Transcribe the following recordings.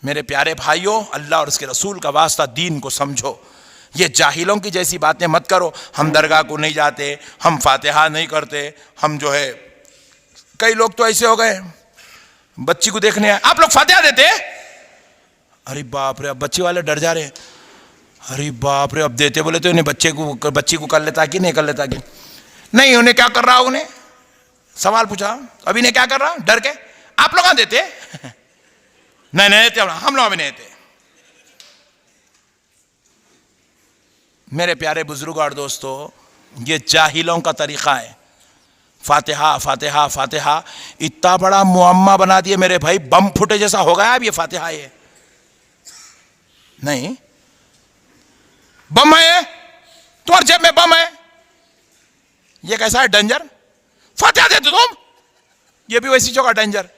मेरे प्यारे भाइयों, अल्लाह और उसके रसूल का वास्ता दीन को समझो। ये जाहिलों की जैसी बातें मत करो। हम दरगाह को नहीं जाते, हम फातिहा नहीं करते, हम जो है, कई लोग तो ऐसे हो गए बच्ची को देखने आए, आप लोग फातिहा देते? अरे बाप रे, अब बच्चे वाले डर जा रहे हैं। अरे बाप रे, अब देते बोले तो इन्हें बच्ची को कर लेता कि नहीं कर लेता कि नहीं, उन्हें क्या कर रहा, उन्हें सवाल पूछा, अभी ने क्या कर रहा, डर के। आप लोग देते? नहीं देते, हम लोग भी नहीं देते। मेरे प्यारे बुजुर्ग और दोस्तों, ये जाहिलों का तरीका है। फातिहा फातिहा फातिहा इतना बड़ा मुअम्मा बना दिए मेरे भाई, बम फुटे जैसा हो गया अब ये फातिहा। ये नहीं, बम है तुम्हारी जेब में, बम है, ये कैसा है डेंजर? फातिहा देते तुम, ये भी वैसी जगह डेंजर।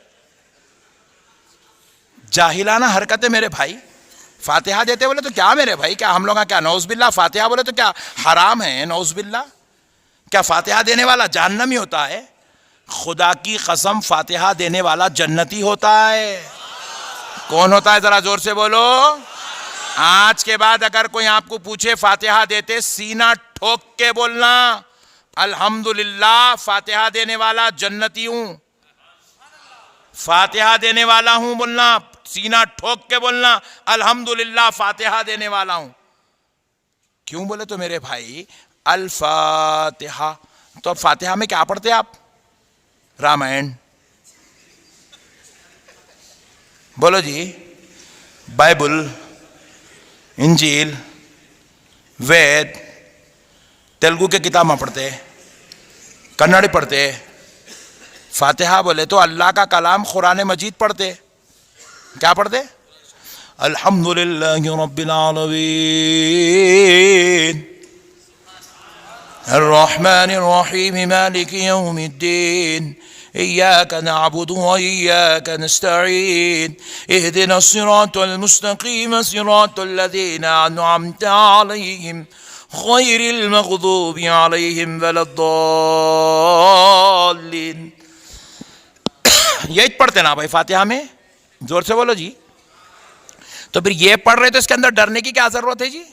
जाहिलाना हरकतें मेरे भाई। फातिहा देते बोले तो क्या मेरे भाई, क्या हम लोग क्या नौज बिल्ला फातिहा बोले तो क्या हराम है? नौज बिल्ला, क्या फातिहा देने वाला जहन्नमी होता है? खुदा की कसम, फातिहा देने वाला जन्नती होता है। कौन होता है, जरा जोर से बोलो। आज के बाद अगर कोई आपको पूछे फातिहा देते, सीना ठोक के बोलना अल्हम्दुलिल्लाह, फातिहा देने वाला जन्नती हूं, फातिहा देने वाला हूं बोलना, सीना ठोक के बोलना अल्हम्दुलिल्लाह फातिहा देने वाला हूं। क्यों बोले तो मेरे भाई, अल फातिहा, तो अब फातिहा में क्या पढ़ते आप? रामायण बोलो जी, बाइबल, इंजील, वेद, तेलुगु के किताब में पढ़ते, कन्नड़ी पढ़ते। फातिहा बोले तो अल्लाह का कलाम कुरान मजीद पढ़ते। क्या पढ़ते? अल्हम्दुलिल्लाहि रब्बिल आलमीन अर्रहमानिर रहीम मालिकि यौमिद्दीन इय्याका नअबुदु व इय्याका नस्तईन इहदिनस सिरातल मुस्तकीम सिरातल लज़ीना अनअमता अलैहिम गैरिल मग़दूबि अलैहिम वलद्दाल्लीन। यही पढ़ते ना भाई फातिहा में, जोर से बोलो जी। तो फिर ये पढ़ रहे तो इसके अंदर डरने की क्या जरूरत है जी?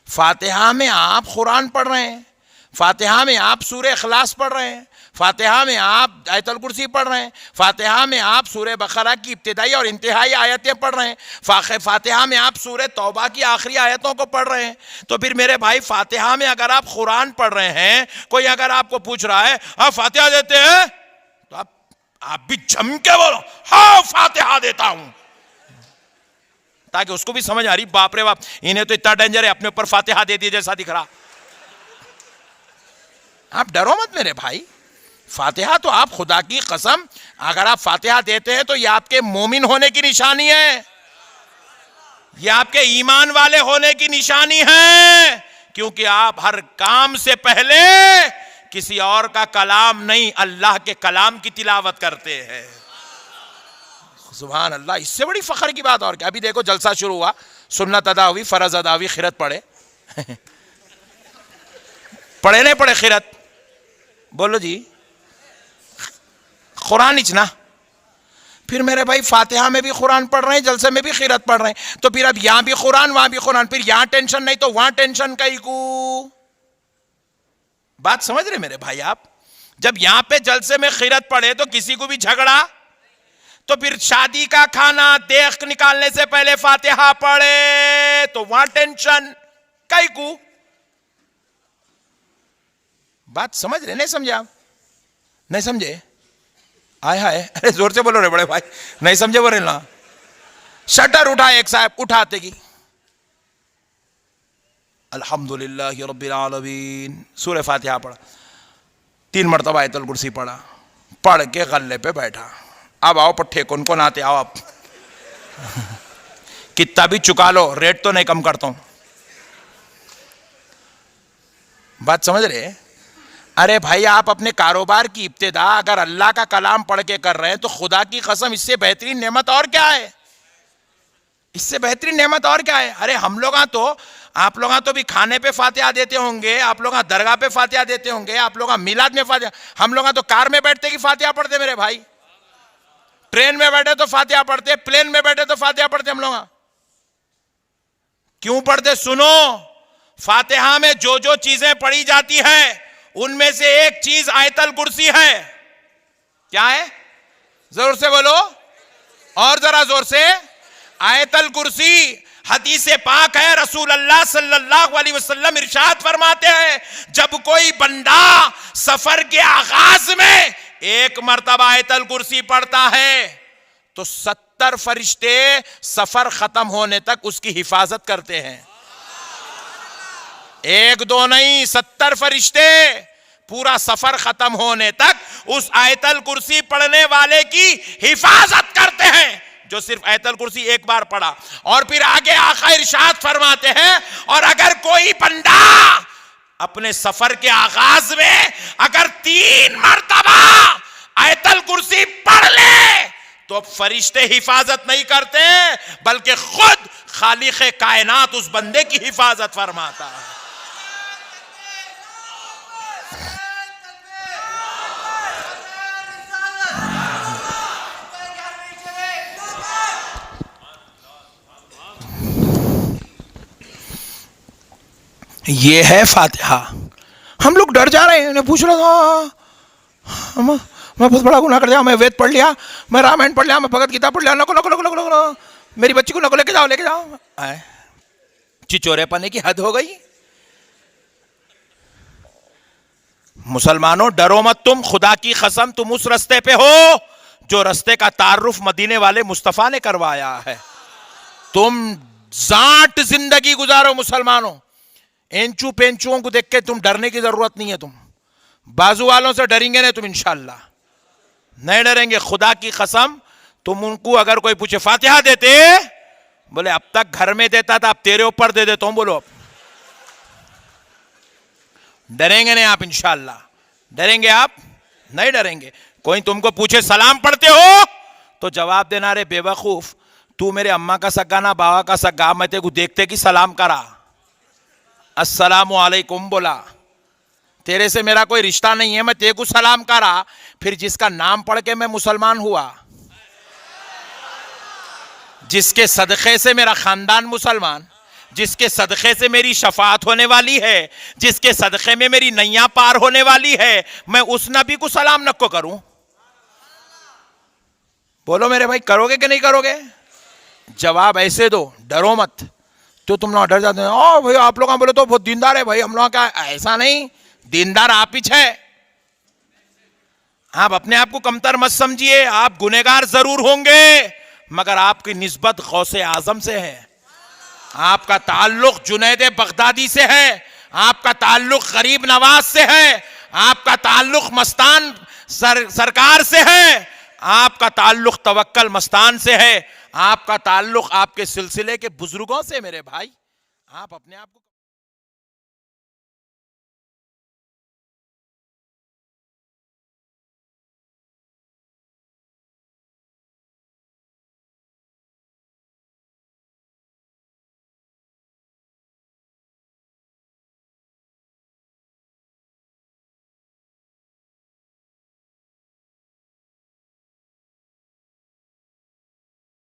फातिहा में आप कुरान पढ़ रहे हैं, फातिहा में आप सूरह इखलास पढ़ रहे हैं, फातिहा में आप आयतुल कुर्सी पढ़ रहे हैं, फातिहा में आप सूरह बकरा की इब्तिदाई और इंतहाई आयतें पढ़ रहे हैं, फातिहा में आप सूरह तौबा की आखिरी आयतों को पढ़ रहे हैं। तो फिर मेरे भाई, फातिहा में अगर आप कुरान पढ़ रहे हैं, कोई अगर आपको पूछ रहा है आप फातिहा देते हैं, तो आप भी जम के बोलो हाँ फातिहा देता हूं, ताकि उसको भी समझ आ रही, बाप रे बाप, इन्हें तो इतना डेंजर है, अपने ऊपर फातिहा दे दिए जैसा दिख रहा। आप डरो मत मेरे भाई। फातिहा तो आप खुदा की कसम, अगर आप फातिहा देते हैं तो ये आपके मोमिन होने की निशानी है, ये आपके ईमान वाले होने की निशानी है, क्योंकि आप हर काम से पहले किसी और का कलाम नहीं, अल्लाह के कलाम की तिलावत करते हैं। सुभान अल्लाह, इससे बड़ी फख्र की बात और क्या। अभी देखो जलसा शुरू हुआ, सुन्नत अदा हुई, फर्ज अदा हुई, खिरत पढ़े पढ़े नहीं पढ़े खिरत? बोलो जी, कुरान इचना। फिर मेरे भाई फातिहा में भी कुरान पढ़ रहे हैं, जलसे में भी खिरत पढ़ रहे हैं, तो फिर अब यहां भी कुरान वहां भी कुरान, फिर यहां टेंशन नहीं तो वहां टेंशन कई को। बात समझ रहे मेरे भाई आप? जब यहां पे जलसे में खिरत पढ़े तो किसी को भी झगड़ा, तो फिर शादी का खाना देख निकालने से पहले फातिहा पढ़े तो वहां टेंशन कई को। बात समझ रहे? नहीं समझे आप? नहीं समझे? आय हाय, अरे जोर से बोलो रे बड़े भाई, नहीं समझे बोले ना। शटर उठा एक साहब, उठाते की अल्हम्दुलिल्लाहि रब्बिल आलमीन, सूरह फातिहा पढ़ा, 3 मरतबा आयतुल कुर्सी पढ़ा, पढ़ के गल्ले पे बैठा। अब आओ पट्टे, कौन कौन आते आओ आप कितना भी चुका लो, रेट तो नहीं कम करता हूं। बात समझ रहे? अरे भाई, आप अपने कारोबार की इब्तिदा अगर अल्लाह का कलाम पढ़ के कर रहे हैं तो खुदा की कसम, इससे बेहतरीन नेमत और क्या है? इससे बेहतरीन नेमत और क्या है? अरे हम लोग तो, आप लोग तो भी खाने पे फातिहा देते होंगे, आप लोग दरगाह पे फातिहा देते होंगे, आप लोग मिलाद में फातिहा, हम लोग तो कार में बैठते की फातिहा पढ़ते मेरे भाई। ट्रेन में बैठे तो फातिहा पढ़ते, प्लेन में बैठे तो फातिहा पढ़ते हम लोग। क्यों पढ़ते? सुनो, फातिहा में जो जो चीजें पढ़ी जाती है उनमें से एक चीज आयतल कुर्सी है। क्या है? जोर से बोलो, और जरा जोर से। आयतल कुर्सी हदीस पाक है, रसूल अल्लाह सल्लल्लाहु अलैहि वसल्लम इरशाद फरमाते हैं, जब कोई बंदा सफर के आगाज में एक मर्तबा आयतल कुर्सी पढ़ता है तो 70 फरिश्ते सफर खत्म होने तक उसकी हिफाजत करते हैं। एक दो नहीं, 70 फरिश्ते पूरा सफर खत्म होने तक उस आयतल कुर्सी पढ़ने वाले की हिफाजत करते हैं जो सिर्फ आयतल कुर्सी एक बार पढ़ा। और फिर आगे आका इरशाद फरमाते हैं, और अगर कोई बंदा अपने सफर के आगाज में अगर 3 मर्तबा आयतल कुर्सी पढ़ ले तो फरिश्ते हिफाजत नहीं करते बल्कि खुद खालिक कायनात उस बंदे की हिफाजत फरमाता है। ये है फातिहा। हम लोग डर जा रहे हैं, पूछ रहा था मैं बहुत बड़ा गुनाह कर दिया, मैं वेद पढ़ लिया, मैं रामायण पढ़ लिया, मैं भगवत गीता पढ़ लिया, नको नको नको नको नको, मेरी बच्ची को नको लेके जाओ लेके जाओ। चिचोरे पने की हद हो गई। मुसलमानों डरो मत तुम, खुदा की कसम तुम उस रास्ते पे हो जो रास्ते का तारुफ मदीने वाले मुस्तफा ने करवाया है। तुम जाट जिंदगी गुजारो मुसलमानों, एंचू पेंचुओं को देख के तुम डरने की जरूरत नहीं है। तुम बाजू वालों से डरेंगे नहीं, तुम इंशाल्लाह नहीं डरेंगे। खुदा की कसम तुम उनको अगर कोई पूछे फातिहा देते, बोले अब तक घर में देता था अब तेरे ऊपर दे देता हूं, बोलो डरेंगे नहीं आप इंशाल्लाह। डरेंगे आप? नहीं डरेंगे। कोई तुमको पूछे सलाम पढ़ते हो तो जवाब देना, रे बेवकूफ तू मेरे अम्मा का सगा ना बाबा का सगा, मैं तेरे को देखते कि सलाम करा, अस्सलामु अलैकुम बोला, तेरे से मेरा कोई रिश्ता नहीं है, मैं तेरे को सलाम करा। फिर जिसका नाम पढ़ के मैं मुसलमान हुआ, जिसके सदक़े से मेरा खानदान मुसलमान, जिसके सदक़े से मेरी शफाअत होने वाली है, जिसके सदक़े में मेरी नैया पार होने वाली है, मैं उस नबी को सलाम न को करूं? बोलो मेरे भाई, करोगे कि नहीं करोगे? जवाब ऐसे दो, डरो मत। तो तुम लोग डर जाते हैं, ओ भाई आप लोग बोले तो बहुत दीनदार है भाई हम लोग का। ऐसा नहीं, दीनदार आप ही है। आप अपने आप को कमतर मत समझिए, आप गुनहगार जरूर होंगे मगर आपकी निस्बत गौसे आजम से है। आपका ताल्लुक जुनैद बगदादी से है, आपका ताल्लुक गरीब नवाज से है, आपका ताल्लुक मस्तान सरकार से है, आपका ताल्लुक तवक्कल मस्तान से है, आपका ताल्लुक आपके सिलसिले के बुजुर्गों से। मेरे भाई आप अपने आप को